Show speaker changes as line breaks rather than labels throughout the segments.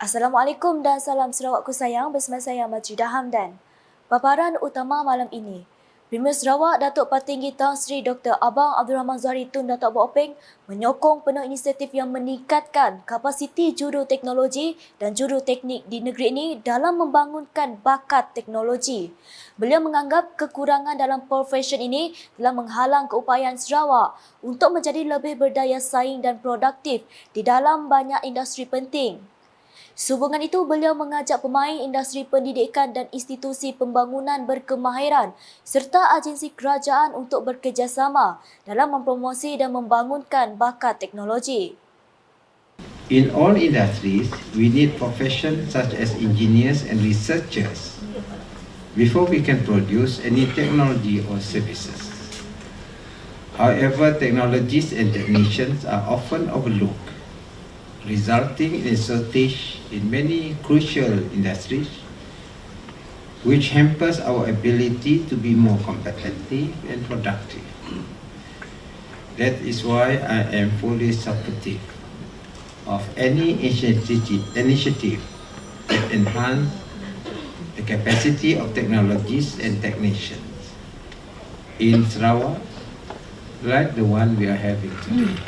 Assalamualaikum dan salam Sarawakku sayang, bersama saya Majidah Hamdan. Paparan utama malam ini. Premier Sarawak Datuk Patinggi Tan Sri Dr. Abang Abdul Rahman Zahari Tun Datuk Abang Openg menyokong penuh inisiatif yang meningkatkan kapasiti juru teknologi dan juru teknik di negeri ini dalam membangunkan bakat teknologi. Beliau menganggap kekurangan dalam profesyen ini telah menghalang keupayaan Sarawak untuk menjadi lebih berdaya saing dan produktif di dalam banyak industri penting. Sehubungan itu, beliau mengajak pemain industri pendidikan dan institusi pembangunan berkemahiran serta agensi kerajaan untuk bekerjasama dalam mempromosi dan membangunkan bakat teknologi.
In all industries, we need professions such as engineers and researchers before we can produce any technology or services. However, technologists and technicians are often overlooked, resulting in a shortage in many crucial industries, which hampers our ability to be more competitive and productive. That is why I am fully supportive of any initiative that enhance the capacity of technologists and technicians in Sarawak, like the one we are having today.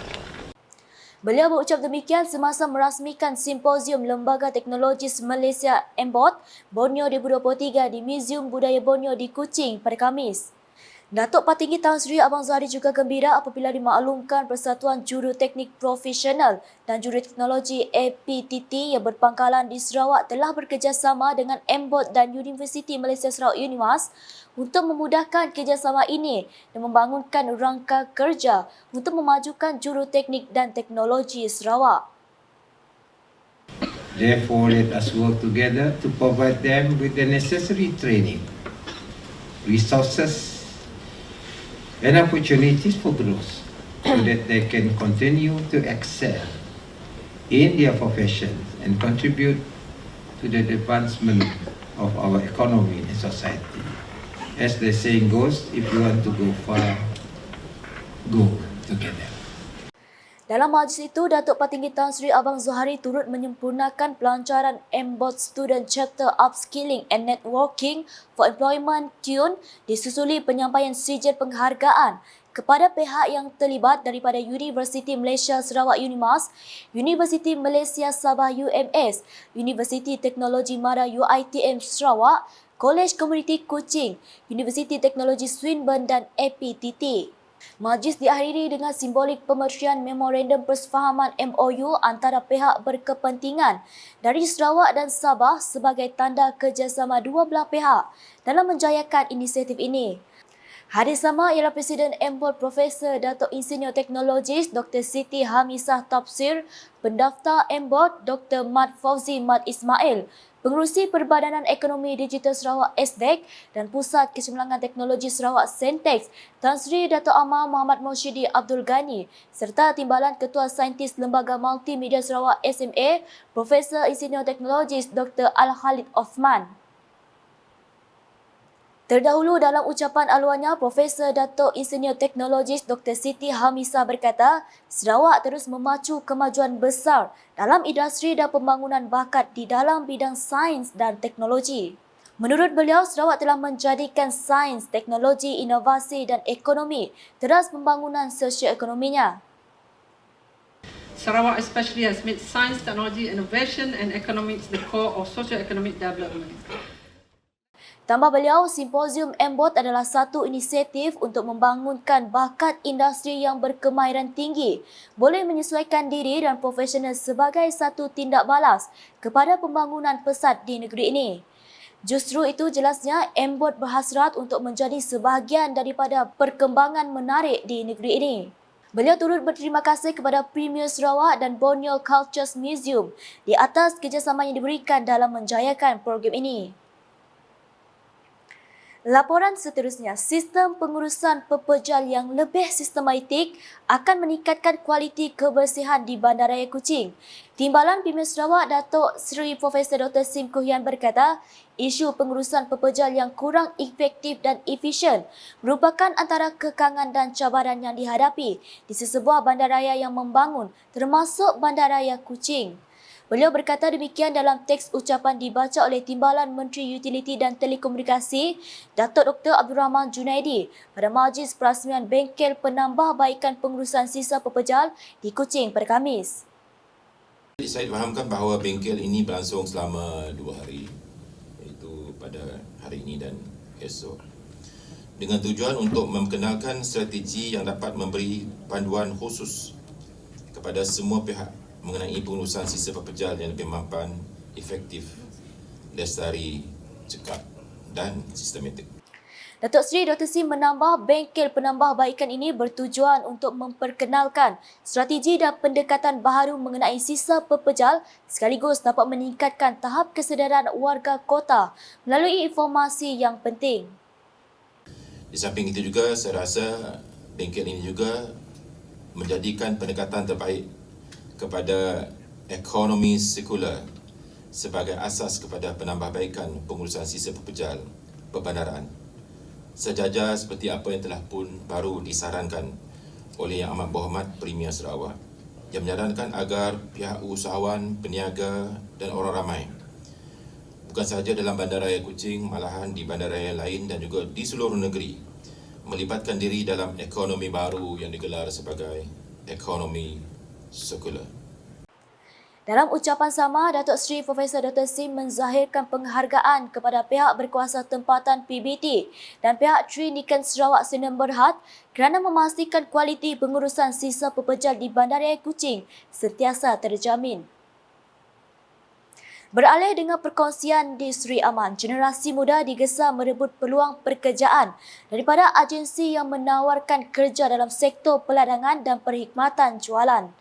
Beliau berucap demikian semasa merasmikan Simposium Lembaga Teknologis Malaysia MBOT Borneo 2023 di Museum Budaya Borneo di Kuching pada Khamis. Datuk Patinggi Tan Sri Abang Zahari juga gembira apabila dimaklumkan Persatuan Juru Teknik Profesional dan Juru Teknologi APTT yang berpangkalan di Sarawak telah bekerjasama dengan MBOT dan Universiti Malaysia Sarawak UNIMAS untuk memudahkan kerjasama ini dan membangunkan rangka kerja untuk memajukan juru teknik dan teknologi Sarawak.
Therefore, let us work together to provide them with the necessary training, resources, and opportunities for growth so that they can continue to excel in their professions and contribute to the advancement of our economy and society. As the saying goes, if you want to go far, go together.
Dalam majlis itu, Datuk Patinggi Tan Sri Abang Zahari turut menyempurnakan pelancaran MBOT Student Chapter Upskilling and Networking for Employment TUN disusuli penyampaian sijil penghargaan kepada pihak yang terlibat daripada Universiti Malaysia Sarawak UNIMAS, Universiti Malaysia Sabah UMS, Universiti Teknologi Mara UiTM Sarawak, Kolej Komuniti Kuching, Universiti Teknologi Swinburne dan APTT. Majlis diakhiri dengan simbolik pemercian Memorandum Persefahaman MOU antara pihak berkepentingan dari Sarawak dan Sabah sebagai tanda kerjasama dua belah pihak dalam menjayakan inisiatif ini. Hadir sama ialah Presiden MBOT Profesor Datuk Insinyur Teknologis Dr. Siti Hamisah Tafsir, Pendaftar MBOT Dr. Mat Fauzi Mat Ismail, Pengerusi Perbadanan Ekonomi Digital Sarawak SDEC dan Pusat Kecemerlangan Teknologi Sarawak Sentex Tan Sri Dato' Amar Muhammad Moshidi Abdul Ghani serta Timbalan Ketua Saintis Lembaga Multimedia Sarawak SMA Profesor Insinyur Teknologis Dr. Al-Khalid Osman. Terdahulu dalam ucapan aluannya, Profesor Datuk Insinyur Teknologis Dr. Siti Hamisah berkata, Sarawak terus memacu kemajuan besar dalam industri dan pembangunan bakat di dalam bidang sains dan teknologi. Menurut beliau, Sarawak telah menjadikan sains, teknologi, inovasi dan ekonomi teras pembangunan sosioekonominya.
Sarawak especially has made science, technology, innovation and economics the core of socio-economic development.
Tambah beliau, Simposium MBOT adalah satu inisiatif untuk membangunkan bakat industri yang berkemahiran tinggi, boleh menyesuaikan diri dan profesional sebagai satu tindak balas kepada pembangunan pesat di negeri ini. Justru itu jelasnya MBOT berhasrat untuk menjadi sebahagian daripada perkembangan menarik di negeri ini. Beliau turut berterima kasih kepada Premier Sarawak dan Borneo Cultures Museum di atas kerjasama yang diberikan dalam menjayakan program ini. Laporan seterusnya, sistem pengurusan pepejal yang lebih sistematik akan meningkatkan kualiti kebersihan di Bandaraya Kuching. Timbalan Premier Sarawak Datuk Seri Profesor Dr. Sim Kuhian berkata, isu pengurusan pepejal yang kurang efektif dan efisien merupakan antara kekangan dan cabaran yang dihadapi di sesebuah bandaraya yang membangun termasuk Bandaraya Kuching. Beliau berkata demikian dalam teks ucapan dibaca oleh Timbalan Menteri Utiliti dan Telekomunikasi Datuk Dr. Abdul Rahman Junaidi pada Majlis Perasmian Bengkel Penambahbaikan Pengurusan Sisa Pepejal di Kuching pada Khamis.
Saya fahamkan bahawa bengkel ini berlangsung selama 2 hari, iaitu pada hari ini dan esok, dengan tujuan untuk memperkenalkan strategi yang dapat memberi panduan khusus kepada semua pihak mengenai pengurusan sisa pepejal yang lebih mampan, efektif, lestari, cekap dan sistematik.
Datuk Seri Dr. Sim menambah bengkel penambahbaikan ini bertujuan untuk memperkenalkan strategi dan pendekatan baharu mengenai sisa pepejal sekaligus dapat meningkatkan tahap kesedaran warga kota melalui informasi yang penting.
Di samping itu juga saya rasa bengkel ini juga menjadikan pendekatan terbaik kepada ekonomi sekular sebagai asas kepada penambahbaikan pengurusan sisa pepejal perbandaran. Sejajar seperti apa yang telah pun baru disarankan oleh Yang Amat Berhormat Premier Sarawak yang menyarankan agar pihak usahawan, peniaga dan orang ramai bukan sahaja dalam bandaraya Kuching, malahan di bandaraya lain dan juga di seluruh negeri melibatkan diri dalam ekonomi baru yang digelar sebagai ekonomi sekular.
Dalam ucapan sama, Datuk Seri Profesor Dr. Sim menzahirkan penghargaan kepada pihak berkuasa tempatan PBT dan pihak Tri Niken Sarawak Sdn Bhd kerana memastikan kualiti pengurusan sisa pepejal di Bandaraya Kuching sentiasa terjamin. Beralih dengan perkongsian di Seri Aman, generasi muda digesa merebut peluang pekerjaan daripada agensi yang menawarkan kerja dalam sektor peladangan dan perkhidmatan jualan.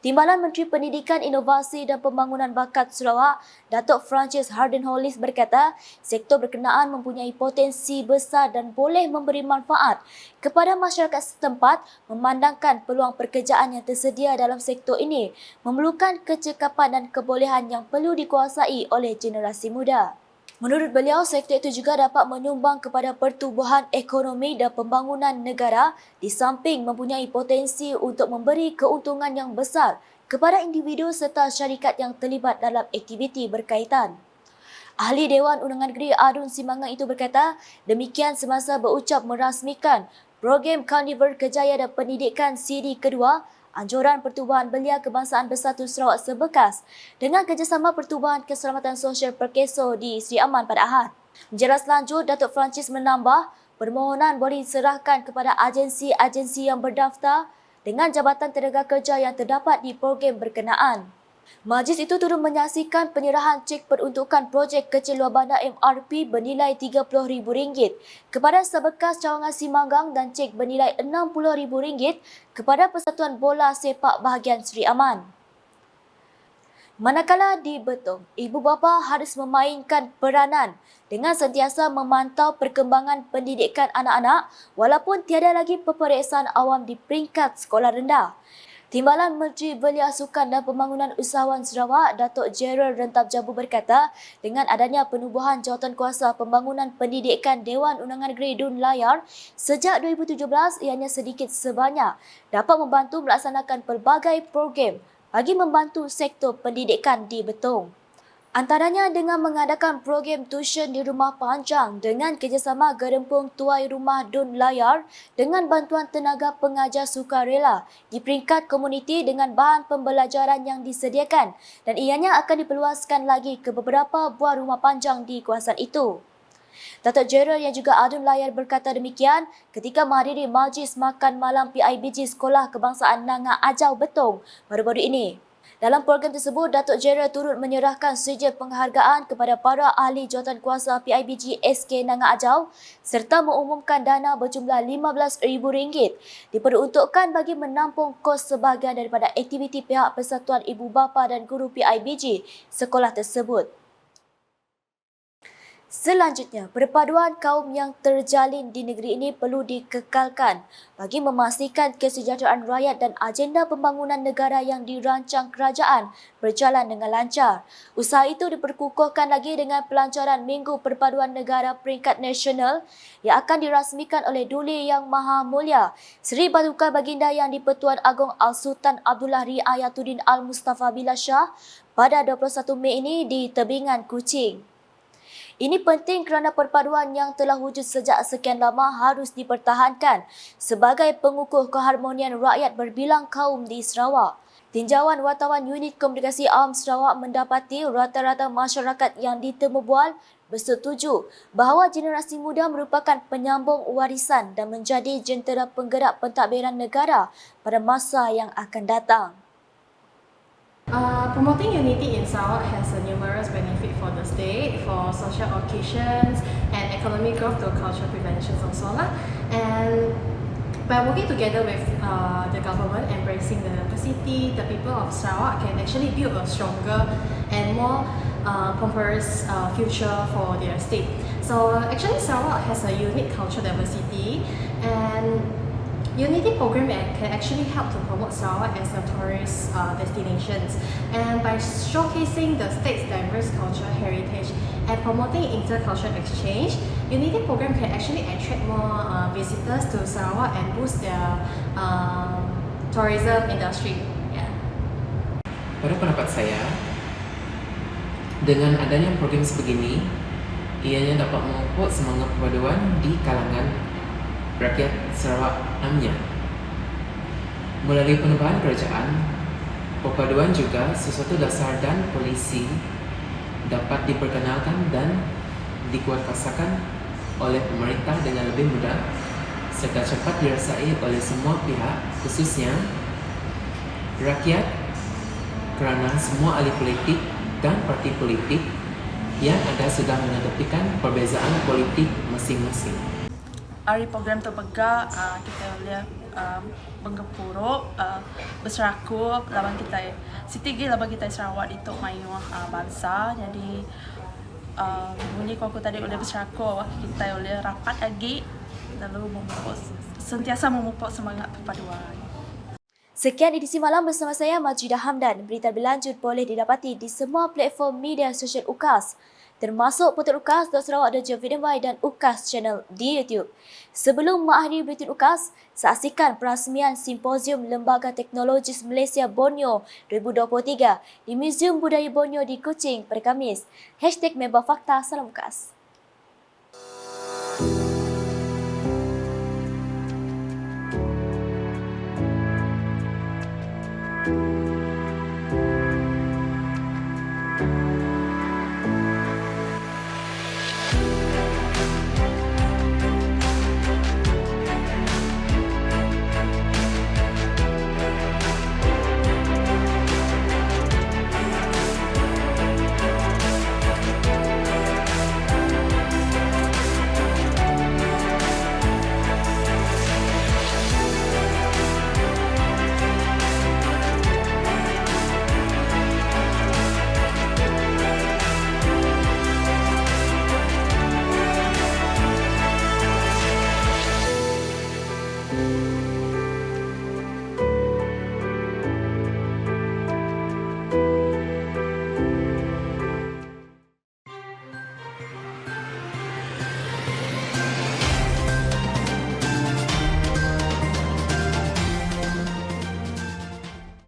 Timbalan Menteri Pendidikan, Inovasi dan Pembangunan Bakat Sarawak, Datuk Francis Harden Hollis berkata, sektor berkenaan mempunyai potensi besar dan boleh memberi manfaat kepada masyarakat setempat memandangkan peluang pekerjaan yang tersedia dalam sektor ini memerlukan kecekapan dan kebolehan yang perlu dikuasai oleh generasi muda. Menurut beliau, sektor itu juga dapat menyumbang kepada pertubuhan ekonomi dan pembangunan negara di samping mempunyai potensi untuk memberi keuntungan yang besar kepada individu serta syarikat yang terlibat dalam aktiviti berkaitan. Ahli Dewan Undangan Negeri Adun Simangang itu berkata, demikian semasa berucap merasmikan program Carnival Kerjaya dan Pendidikan CD kedua Anjuran Pertubuhan Belia Kebangsaan Bersatu Sarawak Sebekas dengan kerjasama Pertubuhan Keselamatan Sosial Perkeso di Seri Aman pada Ahad. Menjelas lanjut, Datuk Francis menambah, permohonan boleh diserahkan kepada agensi-agensi yang berdaftar dengan jabatan tenaga kerja yang terdapat di program berkenaan. Majlis itu turut menyaksikan penyerahan cek peruntukan projek kecil luar bandar MRP bernilai RM30,000 kepada Sebekas Cawangan Simanggang dan cek bernilai RM60,000 kepada Persatuan Bola Sepak Bahagian Seri Aman. Manakala di Betong, ibu bapa harus memainkan peranan dengan sentiasa memantau perkembangan pendidikan anak-anak walaupun tiada lagi peperiksaan awam di peringkat sekolah rendah. Timbalan Menteri Belia Sukan dan Pembangunan Usahawan Sarawak, Datuk Gerald Rentab Jambu berkata, dengan adanya penubuhan Jawatankuasa Pembangunan Pendidikan Dewan Undangan Negeri Dun Layar sejak 2017, ianya sedikit sebanyak dapat membantu melaksanakan pelbagai program bagi membantu sektor pendidikan di Betong. Antaranya dengan mengadakan program tuition di rumah panjang dengan kerjasama Gerempung Tuai Rumah Dun Layar dengan bantuan tenaga pengajar sukarela di peringkat komuniti dengan bahan pembelajaran yang disediakan dan ianya akan diperluaskan lagi ke beberapa buah rumah panjang di kawasan itu. Datuk Gerald yang juga Adun Layar berkata demikian ketika menghadiri Majlis Makan Malam PIBG Sekolah Kebangsaan Nanga Ajau Betong baru-baru ini. Dalam program tersebut, Datuk Gerald turut menyerahkan sijil penghargaan kepada para ahli jawatankuasa PIBG SK Nanga Ajau serta mengumumkan dana berjumlah RM15,000 diperuntukkan bagi menampung kos sebahagian daripada aktiviti pihak Persatuan Ibu Bapa dan Guru PIBG sekolah tersebut. Selanjutnya, perpaduan kaum yang terjalin di negeri ini perlu dikekalkan bagi memastikan kesejahteraan rakyat dan agenda pembangunan negara yang dirancang kerajaan berjalan dengan lancar. Usaha itu diperkukuhkan lagi dengan pelancaran Minggu Perpaduan Negara peringkat nasional yang akan dirasmikan oleh Duli Yang Maha Mulia Seri Paduka Baginda Yang di-Pertuan Agong Al-Sultan Abdullah Riayatuddin Al-Mustafa Billah Shah pada 21 Mei ini di Tebingan, Kuching. Ini penting kerana perpaduan yang telah wujud sejak sekian lama harus dipertahankan sebagai pengukuh keharmonian rakyat berbilang kaum di Sarawak. Tinjauan wartawan Unit Komunikasi Awam Sarawak mendapati rata-rata masyarakat yang ditemubual bersetuju bahawa generasi muda merupakan penyambung warisan dan menjadi jentera penggerak pentadbiran negara pada masa yang akan datang.
Promoting unity in Sarawak has a numerous benefit for the state, for social occasions and economic growth to cultural prevention also lah. And by working together with the government, embracing the diversity, the people of Sarawak can actually build a stronger and more prosperous future for their state. So actually Sarawak has a unique cultural diversity, and Unity program can actually help to promote Sarawak as a tourist destinations, and by showcasing the state's diverse cultural heritage and promoting intercultural exchange, Unity program can actually attract more visitors to Sarawak and boost their tourism industry. Yeah.
Pada pendapat saya, dengan adanya program sebegini, ianya dapat memupuk semangat perpaduan di kalangan rakyat Sarawak amnya. Melalui penubuhan kerajaan, perpaduan juga sesuatu dasar dan polisi dapat diperkenalkan dan dikuatkuasakan oleh pemerintah dengan lebih mudah serta cepat dirasai oleh semua pihak, khususnya rakyat, kerana semua ahli politik dan parti politik yang ada sudah mengetepikan perbezaan politik masing-masing.
Hari program terpegak, kita boleh menggepuruk, berserakup, lawan kita Siti lawan kita Sarawak di Tok Mayuh bangsa. Jadi boleh kalau tadi boleh berserakup, kita boleh rapat lagi, lalu sentiasa memupuk semangat perpaduan.
Sekian edisi malam bersama saya Majidah Hamdan. Berita berlanjut boleh didapati di semua platform media sosial UKAS, termasuk Portal UKAS.sarawak.gov.my dan UKAS Channel di YouTube. Sebelum mengakhiri Buletin UKAS, saksikan perasmian Simposium Lembaga Teknologis Malaysia Borneo 2023 di Museum Budaya Borneo di Kuching pada Khamis. #Member Fakta, salam UKAS.